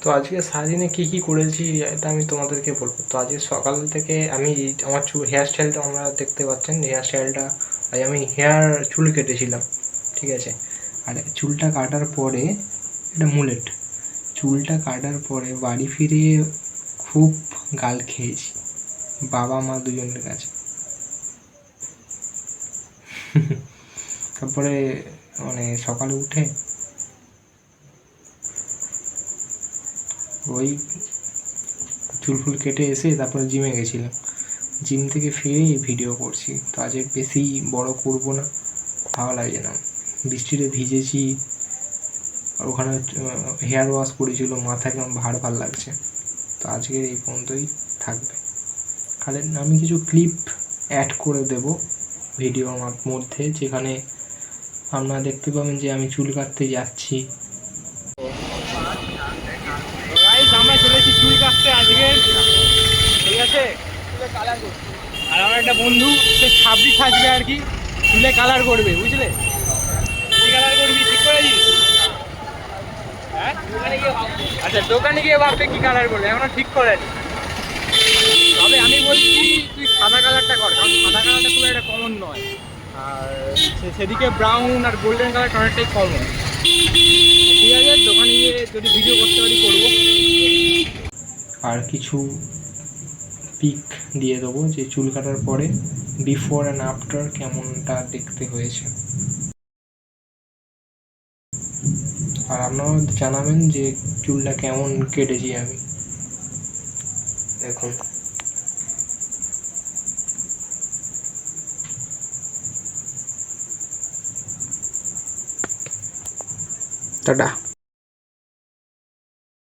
তো আজকে সারাদিনে কী কী করেছি এটা আমি তোমাদেরকে বলবো। তো আজকে সকাল থেকে আমি আমার হেয়ার স্টাইলটা আমরা দেখতে পাচ্ছেন, হেয়ার স্টাইলটা আজ আমি চুল কেটেছিলাম, ঠিক আছে। আর চুলটা কাটার পরে এটা মুলেট, চুলটা কাটার পরে বাড়ি ফিরে খুব গাল খেয়েছি বাবা মা দুজনের কাছে। তারপরে মানে সকালে উঠে ওই চুল ফুল কেটে এসে তারপরে জিমে গেছিলাম, জিম থেকে ফিরেই ভিডিও করছি। তো আজ বেশি বড় করব না, ভালো লাগছে না, বৃষ্টিতে ভিজেছি আর ওখানে হেয়ার ওয়াশ করেছিল, মাথা কেমন ভার ভার লাগছে। তো আজকের এই পর্যন্তই থাকবে। তাহলে আমি কিছু ক্লিপ অ্যাড করে দেব ভিডিওর মধ্যে, যেখানে আপনারা দেখতে পাবেন যে আমি চুল কাটতে যাচ্ছি। আমরা চলেছি চুল কাটতে আজকে, ঠিক আছে। আর আমার একটা বন্ধু সে 26 আসবে আর কি, চুলে কালার করবে, বুঝলে। কি কালার করবি ঠিক করেছিস? হ্যাঁ, আচ্ছা দোকানে গিয়ে ভাববে কি কালার করবে, এখনো ঠিক করেনি। তবে আমি বলছি তুই সাদা কালারটা কর, কারণ সাদা কালারটা খুব একটা কমন নয়, আর সেদিকে ব্রাউন আর গোল্ডেন কালারটা অনেকটাই কমন। ঠিক আছে, দোকানে গিয়ে যদি ভিডিও করতে পারি করবো। আর কিছু পিক দিয়ে দেবো যে চুল কাটার পরে বিফোর অ্যান্ড আফটার কেমনটা দেখতে হয়েছে। আর আপনারাও জানাবেন যে চুলটা কেমন কেটেছি আমি। দেখুন, টাটা।